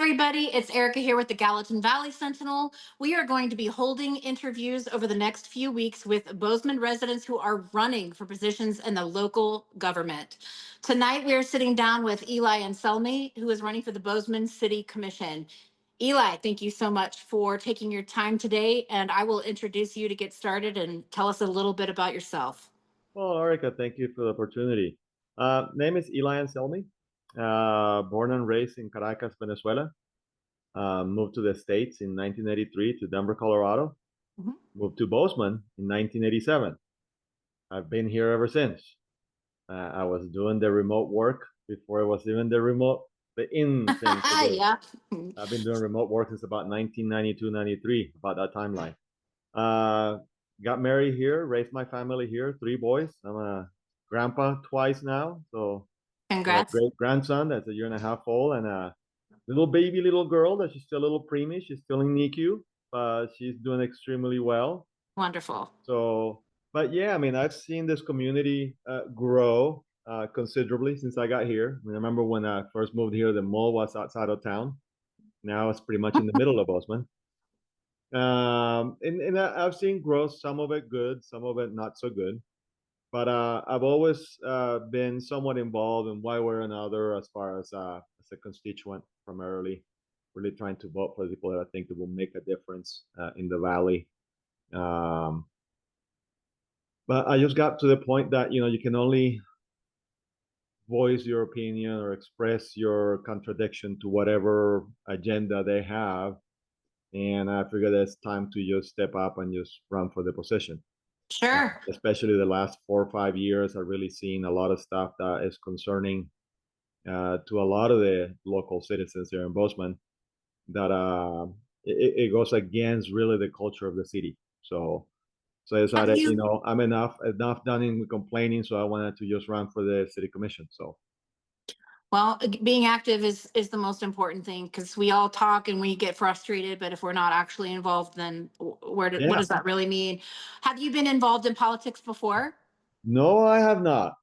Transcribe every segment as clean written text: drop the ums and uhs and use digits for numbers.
everybody, it's Erica here with the Gallatin Valley Sentinel. We are going to be holding interviews over the next few weeks with Bozeman residents who are running for positions in the local government. Tonight, we are sitting down with Eli Anselmi, who is running for the Bozeman City Commission. Eli, thank you so much for taking your time today, and I will introduce you to get started and tell us a little bit about yourself. Well, Erica, thank you for the opportunity. Name is Eli Anselmi, born and raised in Caracas, Venezuela. Moved to the States in 1983 to Denver, Colorado. Mhm. Moved to Bozeman in 1987. I've been here ever since. I was doing the remote work before it was even the in thing to do. Yeah. I've been doing remote work since about 1992, 93, about that timeline. Uh, got married here, raised my family here, 3 boys. I'm a grandpa twice now. So I have a Congrats. great grandson that's a year and a half old, and a little girl that she's still a little preemie. She's still in NICU, but she's doing extremely well. Wonderful. So, but yeah, I mean, I've seen this community grow considerably since I got here. I remember when I first moved here, the mall was outside of town. Now it's pretty much in the middle of Bozeman. And I've seen growth, some of it good, some of it not so good. But I've always been somewhat involved in one way or another as far as a constituent primarily, really trying to vote for the people that I think that will make a difference in the valley. Um, but I just got to the point that you can only voice your opinion or express your contradiction to whatever agenda they have, and I figured it's time to just step up and just run for the position. Sure. Especially the last 4 or 5 years, I've really seen a lot of stuff that is concerning to a lot of the local citizens here in Bozeman that it goes against really the culture of the city. So I Have decided, you I'm enough done in complaining, so I wanted to just run for the city commission. So Well, being active is the most important thing because we all talk and we get frustrated, but if we're not actually involved, then what yeah, does that really mean? Have you been involved in politics before? no, I have not.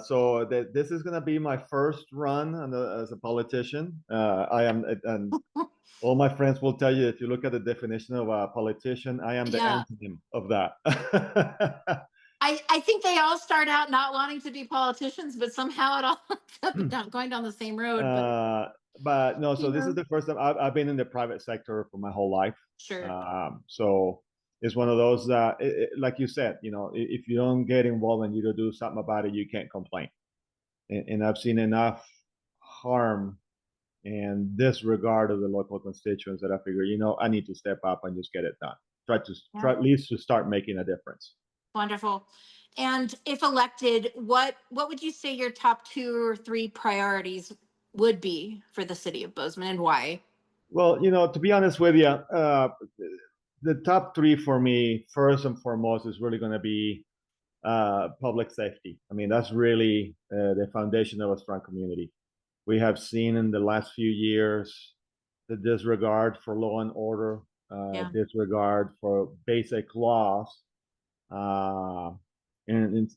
So this is going to be my first run as a politician. I am, and all my friends will tell you, if you look at the definition of a politician, I am the Yeah. antonym of that. I think they all start out not wanting to be politicians, but somehow it all ends up going down the same road. But uh, but no, so you this is know, the first time I've been in the private sector for my whole life. sure. So it's one of those that, like you said, if you don't get involved and you don't do something about it, you can't complain. And I've seen enough harm and disregard of the local constituents that I figure, I need to step up and just get it done. Try Yeah. at least to start making a difference. Wonderful. And if elected, what would you say your top 2 or 3 priorities would be for the city of Bozeman and why? Well, to be honest with you, the top three for me, first and foremost, is really going to be public safety. I mean, that's really the foundation of a strong community. We have seen in the last few years the disregard for law and order, Yeah. disregard for basic laws. Uh, and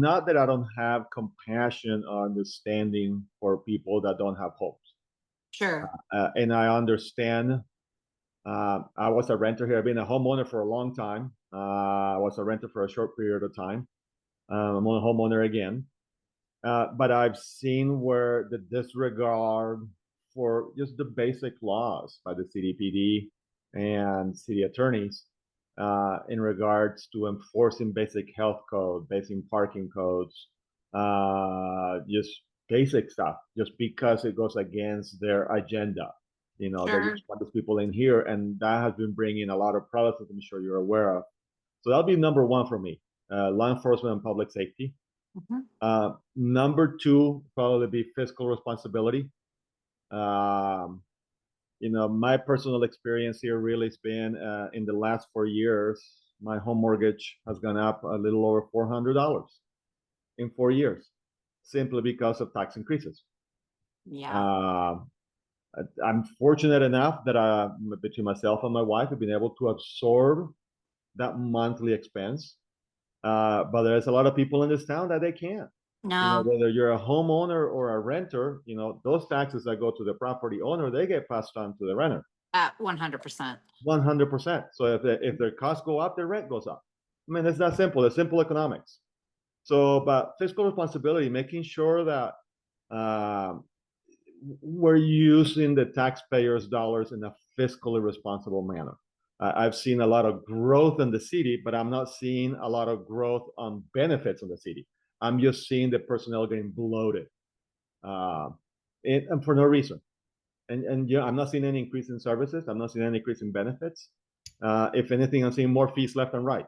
not that I don't have compassion or understanding for people that don't have homes. Sure. And I understand. I was a renter here. I've been a homeowner for a long time. I was a renter for a short period of time. I'm a homeowner again. But I've seen where the disregard for just the basic laws by the CDPD and city attorneys in regards to enforcing basic health code, basic parking codes, just basic stuff, just because it goes against their agenda. They Sure. just want these people in here, and that has been bringing a lot of problems, as I'm sure you're aware of. So that'll be number one for me, law enforcement and public safety. Mhm. Number two, probably be fiscal responsibility. My personal experience here really has been in the last 4 years, my home mortgage has gone up a little over $400 in 4 years, simply because of tax increases. Yeah. Uh, I'm fortunate enough that between myself and my wife, have been able to absorb that monthly expense. But there's a lot of people in this town that they can't. No, Whether you're a homeowner or a renter, those taxes that go to the property owner, they get passed on to the renter. at 100%. 100%. So if their costs go up, their rent goes up. I mean, it's that simple. It's simple economics. So, but fiscal responsibility, making sure that we're using the taxpayers' dollars in a fiscally responsible manner. I've seen a lot of growth in the city, but I'm not seeing a lot of growth on benefits in the city. I'm just seeing the personnel getting bloated, uh, and for no reason. And I'm not seeing any increase in services. I'm not seeing any increase in benefits. If anything, I'm seeing more fees left and right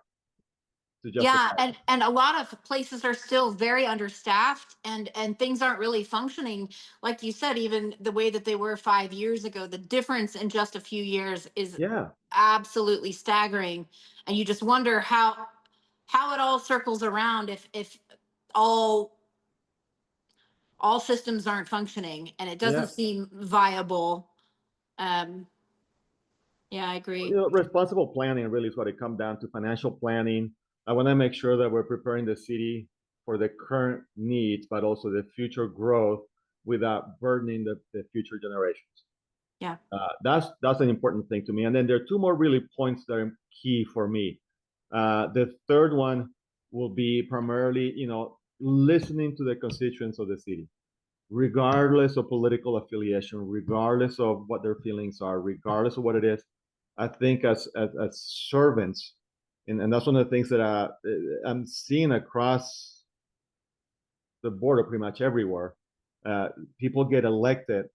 to Yeah, justify it. and a lot of places are still very understaffed, and things aren't really functioning like you said, even the way that they were 5 years ago. The difference in just a few years is Yeah, absolutely staggering, and you just wonder how it all circles around if all all systems aren't functioning, and it yeah. doesn't seem viable. Um, yeah, I agree. Responsible planning really is what it comes down to. Financial planning. I want to make sure that we're preparing the city for the current needs, but also the future growth without burdening the future generations. Yeah. That's an important thing to me. And then there are two more really points that are key for me. The third one will be primarily, listening to the constituents of the city, regardless of political affiliation, regardless of what their feelings are, regardless of what it is. I think as servants, and that's one of the things that I'm seeing across the border pretty much everywhere. Uh, People get elected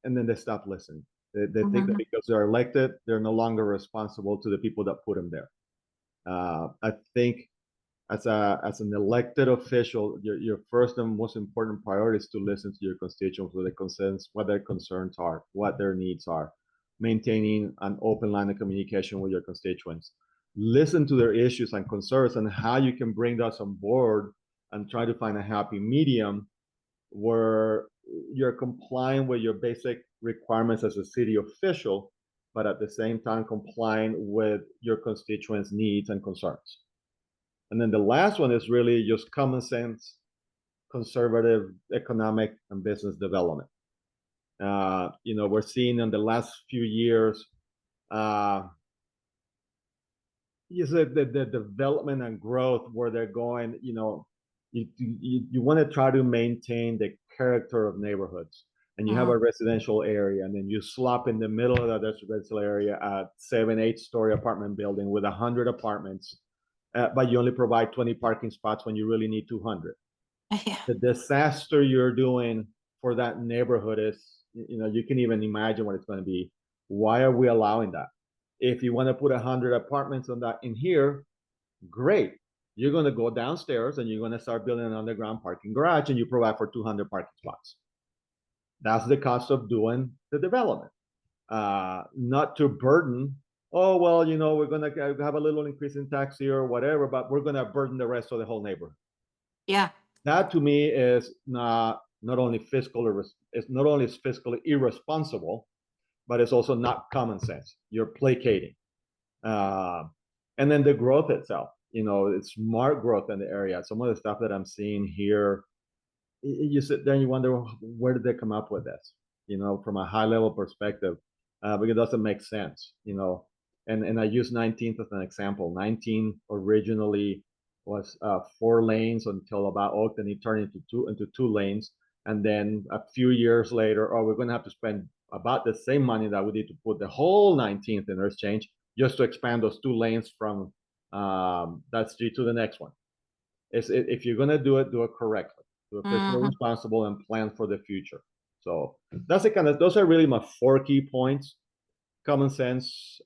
and then they stop listening. They think that Mhm. because they're elected, they're no longer responsible to the people that put them there. I think as an elected official, your first and most important priority is to listen to your constituents, what their concerns are, what their needs are, maintaining an open line of communication with your constituents. Listen to their issues and concerns and how you can bring those on board and try to find a happy medium where you're complying with your basic requirements as a city official, but at the same time complying with your constituents' needs and concerns. And then the last one is really just common sense, conservative economic and business development. We're seeing in the last few years, uh, you said the development and growth where they're going. You want to try to maintain the character of neighborhoods, and you have Mhm. a residential area, and then you slop in the middle of that residential area a 7, 8 story apartment building with 100 apartments, but you only provide 20 parking spots when you really need 200. Yeah. The disaster you're doing for that neighborhood is, you can even imagine what it's going to be. Why are we allowing that? If you want to put 100 apartments on that in here, great. You're going to go downstairs and you're going to start building an underground parking garage and you provide for 200 parking spots. That's the cost of doing the development. Not to burden, oh, well, we're going to have a little increase in tax here or whatever, but we're going to burden the rest of the whole neighborhood. Yeah. That to me is not only it's not only is fiscally irresponsible, but it's also not common sense. You're placating. Uh, and then the growth itself, it's smart growth in the area. Some of the stuff that I'm seeing here, you sit there and you wonder, where did they come up with this? From a high level perspective, because it doesn't make sense. And I use 19th as an example. 19 originally was 4 lanes until about Oak, then it turned into two lanes. And then a few years later, we're going to have to spend about the same money that we need to put the whole 19th interchange just to expand those 2 lanes from that street to the next one. If you're going to do it correctly, do it fiscally Mhm. responsible and plan for the future. So those are really my 4 key points: common sense,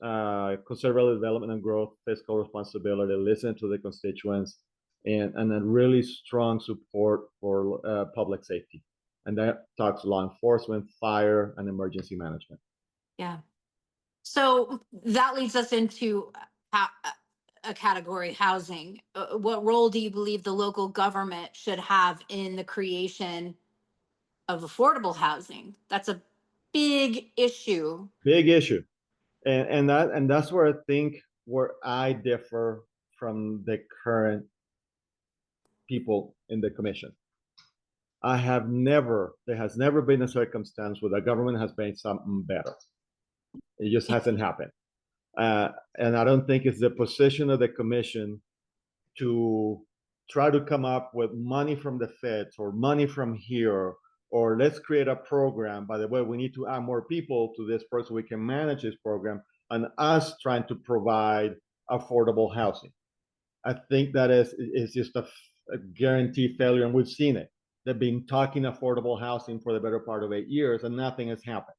conservative development and growth, fiscal responsibility, listen to the constituents, and then really strong support for public safety. And that talks law enforcement, fire, and emergency management. Yeah. So that leads us into a category, housing. What role do you believe the local government should have in the creation of affordable housing? That's a big issue. Big issue. And that's where I think where I differ from the current people in the commission. There has never been a circumstance where the government has made something better. It just hasn't happened. And I don't think it's the position of the commission to try to come up with money from the feds or money from here, or let's create a program. By the way, we need to add more people to this program so we can manage this program, and us trying to provide affordable housing. I think that is just a guaranteed failure, and we've seen it. They've been talking affordable housing for the better part of 8 years, and nothing has happened.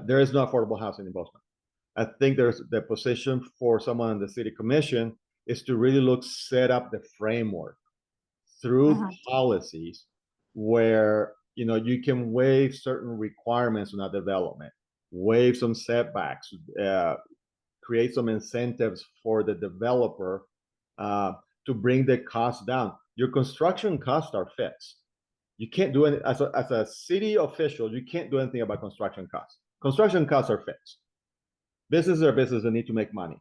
There is no affordable housing in Bozeman. I think there's the position for someone in the city commission is to really set up the framework through policies where you can waive certain requirements on a development, waive some setbacks, create some incentives for the developer to bring the cost down. Your construction costs are fixed. You can't do it as a city official. You can't do anything about construction costs. Construction costs are fixed. Businesses are businesses that need to make money.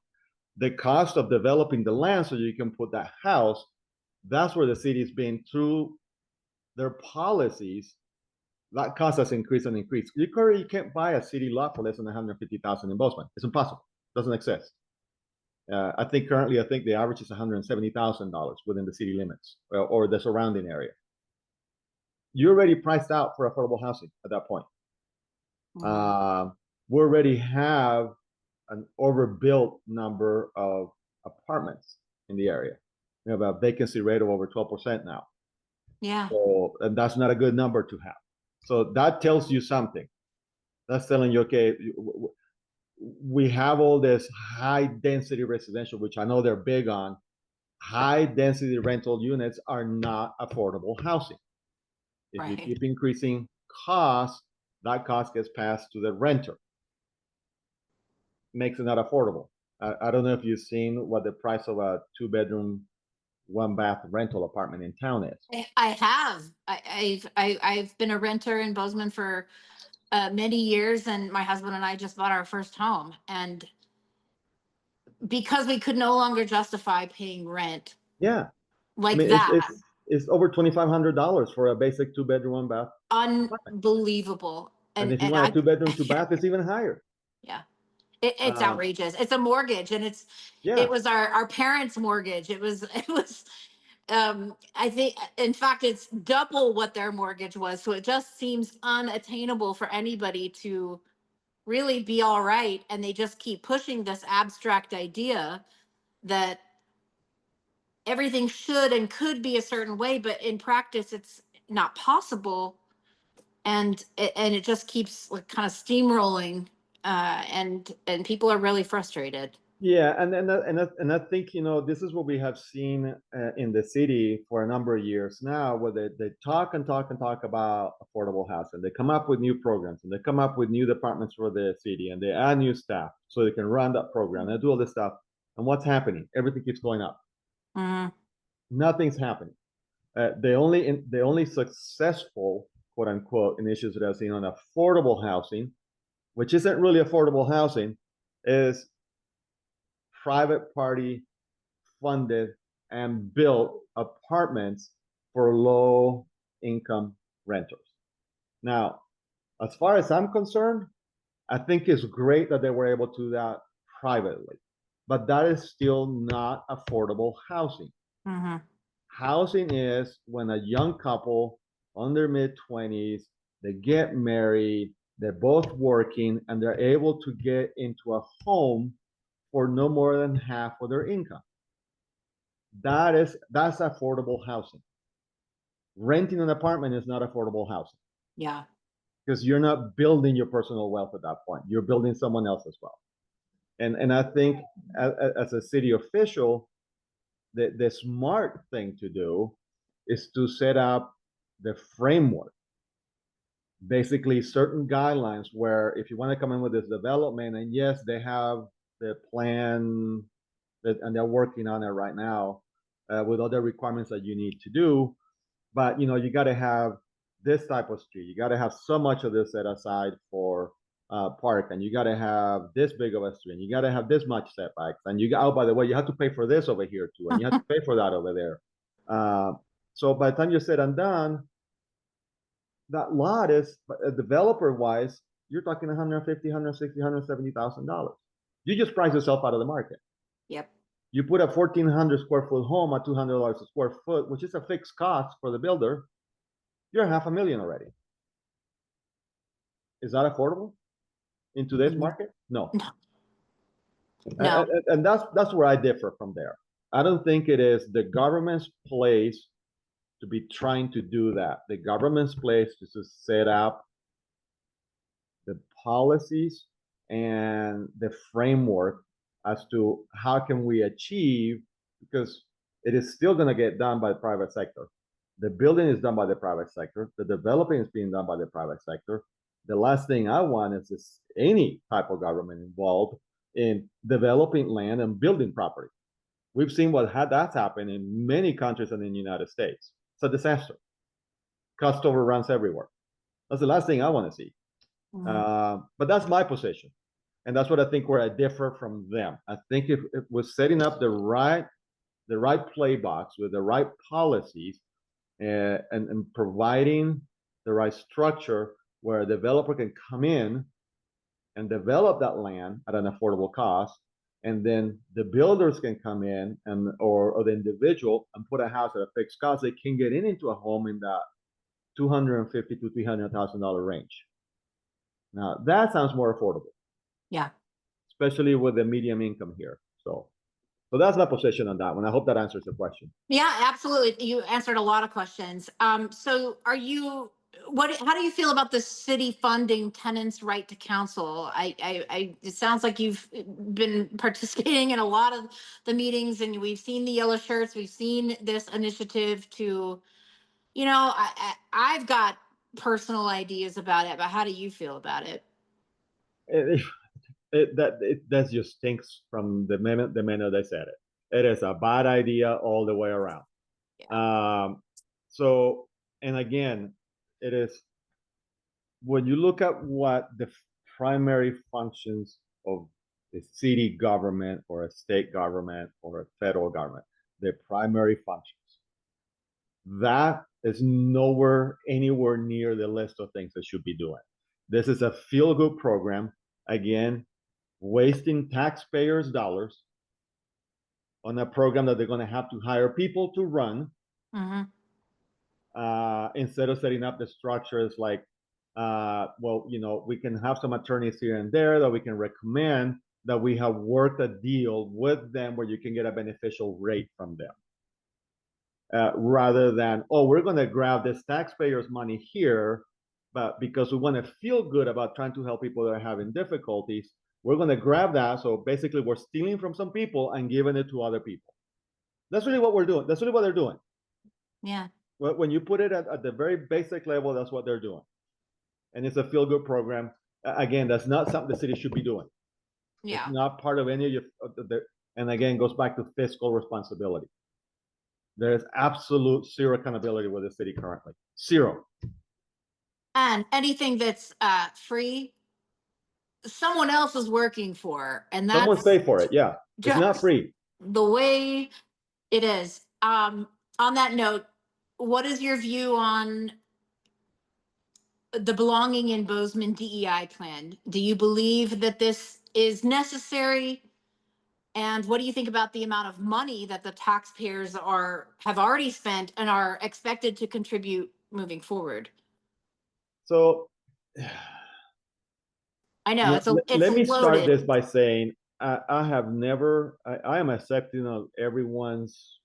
The cost of developing the land so you can put that house, that's where the city's been through their policies. That cost has increased and increased. You can't buy a city lot for less than $150,000 in Bozeman. It's impossible. It doesn't exist. I think the average is $170,000 within the city limits or the surrounding area. You're already priced out for affordable housing at that point. We already have an overbuilt number of apartments in the area. We have a vacancy rate of over 12% now. Yeah. So, and that's not a good number to have. So that tells you something. That's telling you, okay, we have all this high density residential, which I know they're big on. High density rental units are not affordable housing. If you keep increasing costs, that cost gets passed to the renter. Makes it not affordable. I don't know if you've seen what the price of a 2-bedroom, 1-bath rental apartment in town is. I have. I've been a renter in Bozeman for many years, and my husband and I just bought our first home, and because we could no longer justify paying rent, yeah, like that, it's over $2,500 for a basic 2-bedroom, 1-bath. Unbelievable. And if you want a 2-bedroom, 2-bath, it's even higher. Yeah. It's outrageous. It's a mortgage, and it was our parents' mortgage. It was I think, in fact, it's double what their mortgage was. So it just seems unattainable for anybody to really be all right. And they just keep pushing this abstract idea that everything should and could be a certain way, but in practice, it's not possible. And it just keeps kind of steamrolling, and people are really frustrated. Yeah, and I think this is what we have seen in the city for a number of years now, where they talk and talk and talk about affordable housing. They come up with new programs, and they come up with new departments for the city, and they add new staff so they can run that program. They do all this stuff, and what's happening? Everything keeps going up. Nothing's happening. The only successful quote unquote initiatives that I've seen on affordable housing, which isn't really affordable housing, is private party funded and built apartments for low income renters. Now, as far as I'm concerned, I think it's great that they were able to do that privately, but that is still not affordable housing. Housing is when a young couple on their mid-20s, they get married, they're both working, and they're able to get into a home for no more than half of their income. That's affordable housing. Renting an apartment is not affordable housing. Yeah. Because you're not building your personal wealth at that point. You're building someone else's wealth. And I think as a city official, the smart thing to do is to set up the framework. Basically, certain guidelines where if you want to come in with this development, and yes, they have the plan and they're working on it right now with other requirements that you need to do. But you got to have this type of street. You got to have so much of this set aside for park, and you got to have this big of a street. And you got to have this much setbacks, and oh, by the way, you have to pay for this over here too, and you have to pay for that over there. So by the time you're said and done, that lot is, developer wise, you're talking 150, 160, $170,000. You just price yourself out of the market. Yep. You put a 1,400 square foot home at $200 a square foot, which is a fixed cost for the builder. You're $500,000 already. Is that affordable in today's market? No. No. And that's where I differ from there. I don't think it is the government's place to be trying to do that. The government's place is to set up the policies and the framework as to how can we achieve, because it is still going to get done by the private sector. The building is done by the private sector. The developing is being done by the private sector. The last thing I want is this, any type of government involved in developing land and building property. We've seen that's happened in many countries and in the United States. It's a disaster. Cost overruns everywhere. That's the last thing I want to see. But that's my position. And that's what I think where I differ from them. I think if it was setting up the right play box with the right policies and providing the right structure where a developer can come in and develop that land at an affordable cost, and then the builders can come in and or the individual and put a house at a fixed cost, they can get into a home in that $250,000 to $300,000 range. Now that sounds more affordable. Yeah. Especially with the medium income here. So that's my position on that one. I hope that answers the question. Yeah, absolutely. You answered a lot of questions. So how do you feel about the city funding tenants' right to counsel? It sounds like you've been participating in a lot of the meetings, and we've seen the yellow shirts. We've seen this initiative to, I've got personal ideas about it, but how do you feel about it? That just stinks from the minute they said it. It is a bad idea all the way around. Yeah. So, and again, it is when you look at what the primary functions of a city government or a state government or a federal government, their primary functions, that is anywhere near the list of things they should be doing. This is a feel-good program. Again, wasting taxpayers' dollars on a program that they're going to have to hire people to run. Mm-hmm. Instead of setting up the structures like, we can have some attorneys here and there that we can recommend that we have worked a deal with them where you can get a beneficial rate from them. Rather than, we're going to grab this taxpayers' money here, but because we want to feel good about trying to help people that are having difficulties, we're going to grab that. So basically, we're stealing from some people and giving it to other people. That's really what we're doing. That's really what they're doing. Yeah. When you put it at the very basic level, that's what they're doing. And it's a feel-good program. Again, that's not something the city should be doing. Yeah. It's not part of any of and again, goes back to fiscal responsibility. There is absolute zero accountability with the city currently. Zero. And anything that's free, someone else is working for, and that's someone's paid for it. Yeah, it's not free. The way it is. On that note, what is your view on the Belonging in Bozeman DEI plan? Do you believe that this is necessary? And what do you think about the amount of money that the taxpayers have already spent and are expected to contribute moving forward? So I know let me start this by saying I am accepting of everyone's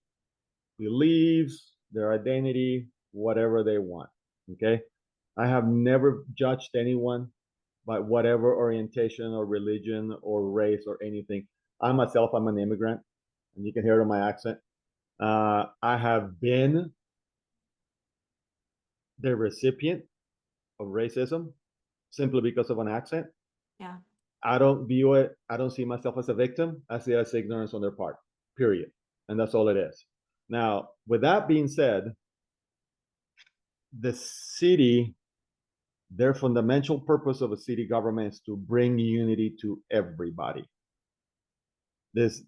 beliefs, their identity, whatever they want. Okay. I have never judged anyone by whatever orientation or religion or race or anything. I'm an immigrant, and you can hear it in my accent. I have been the recipient of racism simply because of an accent. Yeah. I don't view it, I don't see myself as a victim. I see it as ignorance on their part, period. And that's all it is. Now, with that being said, the city, their fundamental purpose of a city government is to bring unity to everybody. This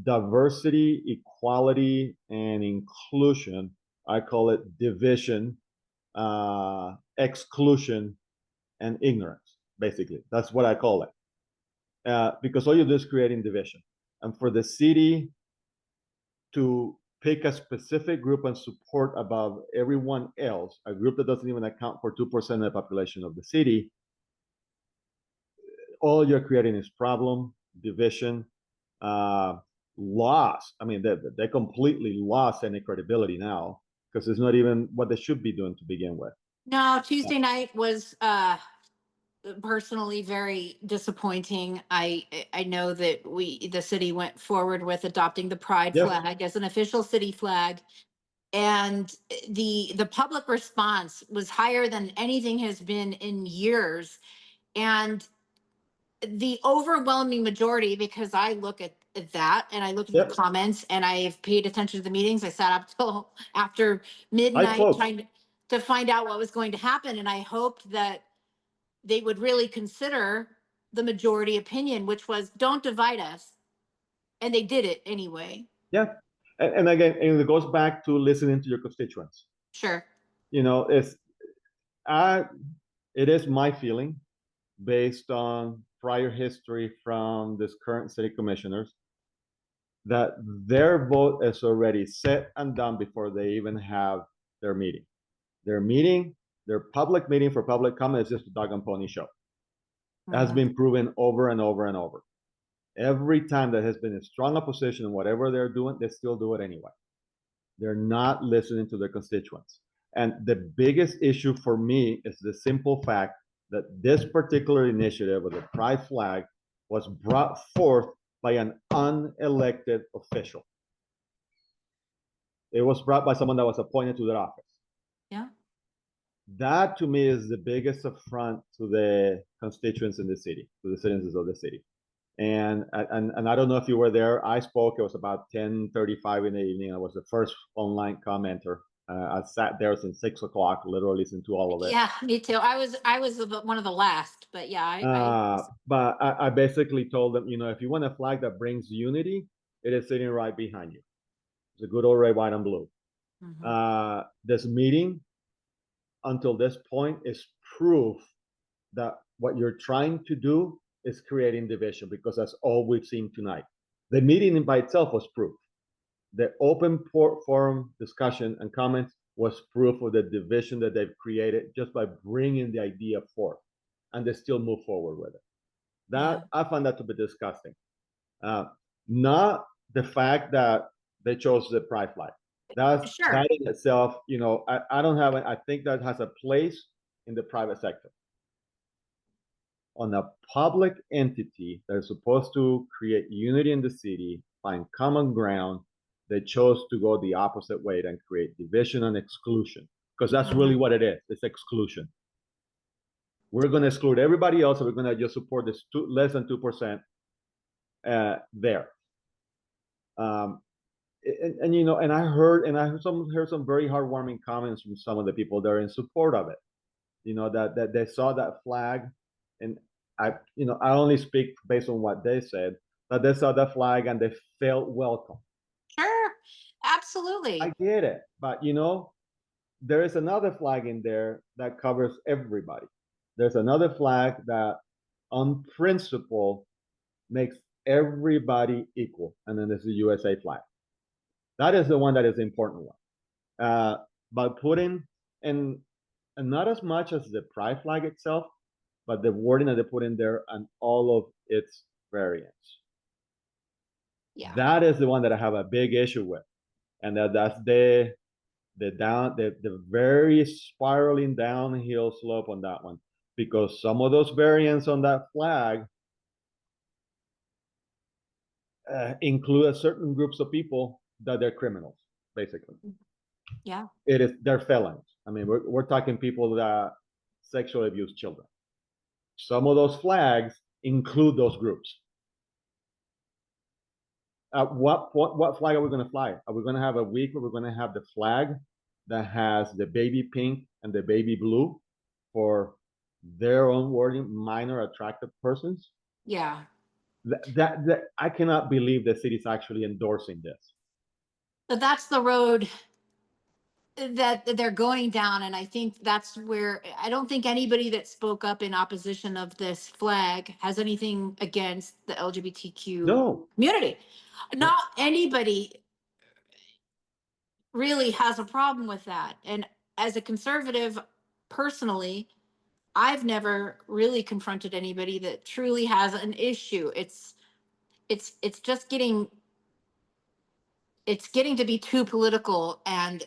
diversity, equality, and inclusion, I call it division, exclusion, and ignorance. Basically, that's what I call it. Because all you do is creating division. And for the city to pick a specific group and support above everyone else, a group that doesn't even account for 2% of the population of the city, all you're creating is problem, division, loss. I mean, they completely lost any credibility now because it's not even what they should be doing to begin with. No, Tuesday night was personally very disappointing. I know that the city went forward with adopting the pride Yes. flag as an official city flag, and the public response was higher than anything has been in years. And the overwhelming majority, because I look at that and I look at Yep. the comments and I've paid attention to the meetings. I sat up till after I midnight spoke. trying to find out what was going to happen. And I hoped that they would really consider the majority opinion, which was don't divide us. And they did it anyway. Yeah. And again, and it goes back to listening to your constituents. Sure. You know, it is my feeling based on prior history from this current city commissioners that their vote is already set and done before they even have their meeting. Their meeting, their public meeting for public comment is just a dog and pony show. That has been proven over and over and over. Every time there has been a strong opposition in whatever they're doing, they still do it anyway. They're not listening to their constituents. And the biggest issue for me is the simple fact that this particular initiative of the pride flag was brought forth by an unelected official. It was brought by someone that was appointed to that office. Yeah. That to me is the biggest affront to the constituents in the city, to the citizens of the city. And I don't know if you were there. I spoke. It was about 10:35 in the evening. I was the first online commenter. I sat there since 6 o'clock, literally listened to all of it. Yeah, me too. I was one of the last, but yeah, But I basically told them, if you want a flag that brings unity, it is sitting right behind you. It's a good old red, white, and blue. This meeting, until this point, is proof that what you're trying to do is creating division, because that's all we've seen tonight. The meeting by itself was proof. The open forum discussion and comments was proof of the division that they've created just by bringing the idea forth, and they still move forward with it. That I find that to be disgusting. Not the fact that they chose the pride flag. That in itself, I don't have it. I think that has a place in the private sector. On a public entity that is supposed to create unity in the city, find common ground, they chose to go the opposite way and create division and exclusion, because that's really what it is. It's exclusion. We're going to exclude everybody else, and we're going to just support this less than 2% there. And I heard some very heartwarming comments from some of the people that are in support of it. That they saw that flag, and I only speak based on what they said, but they saw the flag and they felt welcome. Sure, absolutely. I get it, but there is another flag in there that covers everybody. There's another flag that, on principle, makes everybody equal, and then there's the USA flag. That is the one that is the important one. But putting and not as much as the pride flag itself, but the wording that they put in there and all of its variants. Yeah. That is the one that I have a big issue with. And that's the very spiraling downhill slope on that one. Because some of those variants on that flag include certain groups of people that they're criminals, basically. Yeah. They're felons. I mean, we're talking people that sexually abuse children. Some of those flags include those groups. What flag are we going to fly? Are we going to have a week where we're going to have the flag that has the baby pink and the baby blue for their own wording, minor attractive persons? Yeah. That I cannot believe the city's actually endorsing this. But that's the road that they're going down. And I think that's where I don't think anybody that spoke up in opposition of this flag has anything against the LGBTQ No, community. no, Not anybody really has a problem with that. And as a conservative, personally, I've never really confronted anybody that truly has an issue. It's just getting to be too political, and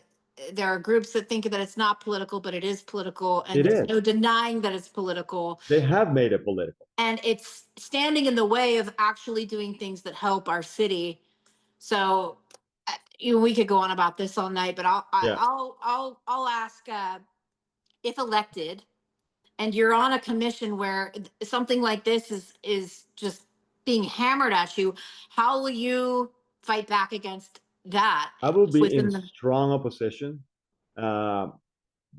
there are groups that think that it's not political, but it is political, and it there's is. no denying that it's political, They have made it political. and it's standing in the way of actually doing things that help our city. So we could go on about this all night, but Yeah, I'll ask, if elected and you're on a commission where something like this is just being hammered at you, how will you fight back against that I will be in within the? strong opposition. Uh,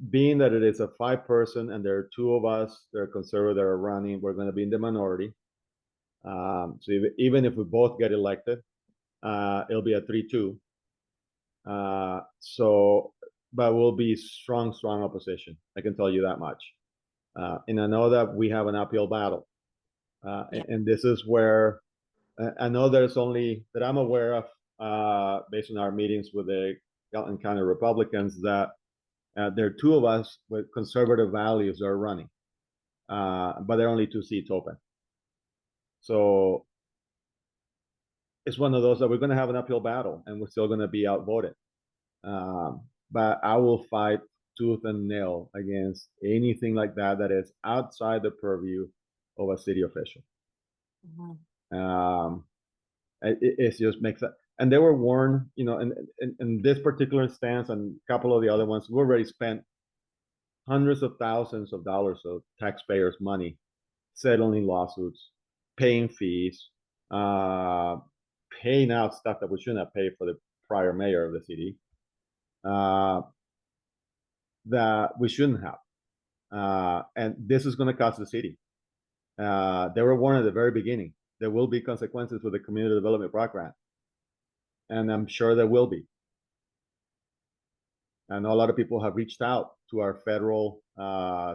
Being that it is a 5-person and there are 2 of us that are conservative that are running, we're going to be in the minority. So even if we both get elected, it'll be a 3-2. But we'll be strong opposition. I can tell you that much. And I know that we have an uphill battle. Yeah. And this is where I know there's only that I'm aware of, based on our meetings with the Gallatin County Republicans, that there are 2 of us with conservative values that are running, but there are only 2 seats open. So it's one of those that we're going to have an uphill battle, and we're still going to be outvoted. But I will fight tooth and nail against anything like that is outside the purview of a city official. Mhm. It just makes it. And they were warned, in this particular stance and a couple of the other ones, we already spent hundreds of thousands of dollars of taxpayers' money settling lawsuits, paying fees, uh, paying out stuff that we shouldn't have paid for the prior mayor of the city, that we shouldn't have. And this is going to cost the city. They were warned at the very beginning. There will be consequences with the community development block grant. And I'm sure there will be. I know a lot of people have reached out to our federal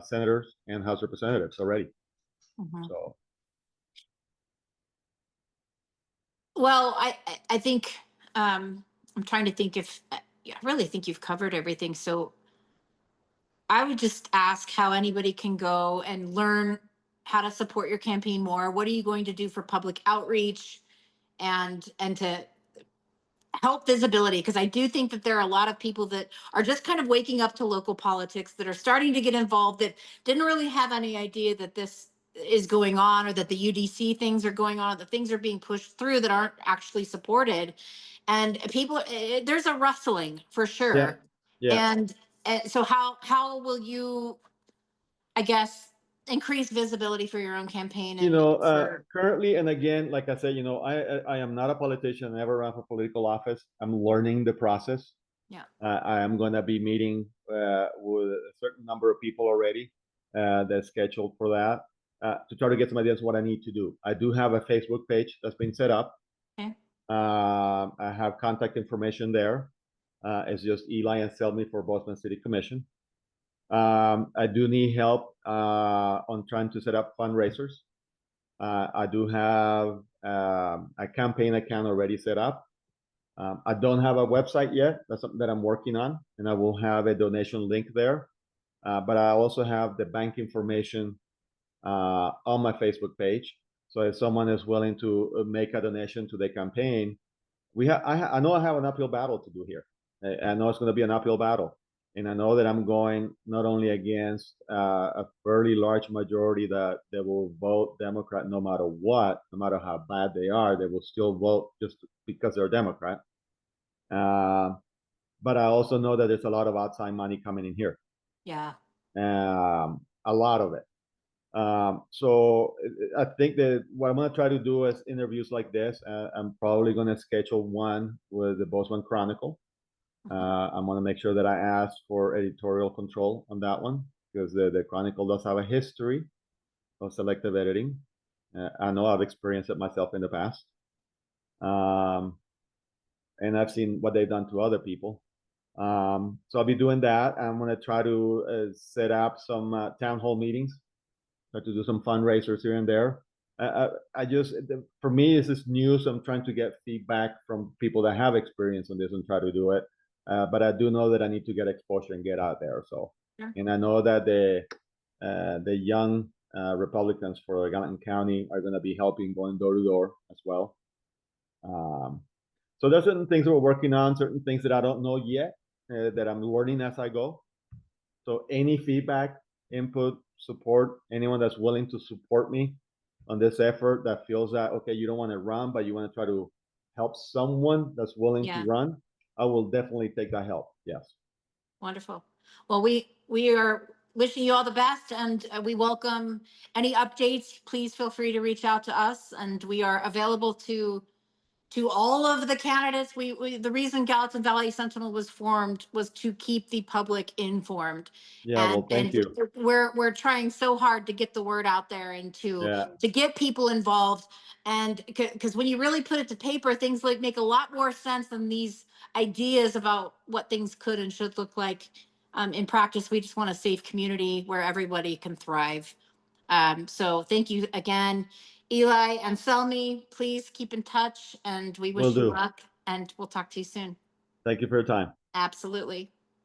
senators and House representatives already. Mhm. So Well, I think, I'm trying to think if yeah, I really think you've covered everything. So I would just ask how anybody can go and learn how to support your campaign more. What are you going to do for public outreach and to help visibility? Because I do think that there are a lot of people that are just kind of waking up to local politics, that are starting to get involved, that didn't really have any idea that this is going on, or that the UDC things are going on, or that things are being pushed through that aren't actually supported. And people, there's a rustling for yeah, sure. yeah. And so how will you, I guess, increase visibility for your own campaign and for? Currently, and again, like I said, I am not a politician. I never ran for political office. I'm learning the process. Yeah. I am going to be meeting with a certain number of people already that's scheduled for that, to try to get some ideas what I need to do. I do have a Facebook page that's been set up. Okay. I have contact information there. It's just Eli Anselmi for Bozeman City Commission. I do need help on trying to set up fundraisers. I do have a campaign account already set up. I don't have a website yet. That's something that I'm working on, and I will have a donation link there. But I also have the bank information on my Facebook page. So if someone is willing to make a donation to the campaign, I know I have an uphill battle to do here. I know it's going to be an uphill battle, and I know that I'm going not only against a fairly large majority that will vote Democrat no matter what, no matter how bad they are, they will still vote just because they're Democrat. But I also know that there's a lot of outside money coming in here. Yeah. A lot of it. So I think that what I'm going to try to do is interviews like this. I'm probably going to schedule one with the Bozeman Chronicle. I'm going to make sure that I ask for editorial control on that one, because the Chronicle does have a history of selective editing. I know I've experienced it myself in the past. And I've seen what they've done to other people. So I'll be doing that. I'm going to try to set up some town hall meetings, try to do some fundraisers here and there. I just, for me, this is new, so I'm trying to get feedback from people that have experience on this and try to do it. But I do know that I need to get exposure and get out there. So, Yeah. and I know that the young Republicans for Gallatin County are going to be helping going door to door as well. So there's certain things that we're working on, certain things that I don't know yet, that I'm learning as I go. So any feedback, input, support, anyone that's willing to support me on this effort that feels that, okay, you don't want to run, but you want to try to help someone that's willing to Yeah. run, I will definitely take that help. Yes. Wonderful. Well, we are wishing you all the best, and we welcome any updates. Please feel free to reach out to us, and we are available to all of the candidates. The reason Gallatin Valley Sentinel was formed was to keep the public informed, Yeah. and Well, thank you. we're trying so hard to get the word out there and Yeah. to get people involved. And because when you really put it to paper, things like make a lot more sense than these ideas about what things could and should look like. In practice, we just want a safe community where everybody can thrive. So thank you again. Eli Anselmi, please keep in touch, and we Will wish you do. luck, and we'll talk to you soon. Thank you for your time. Absolutely.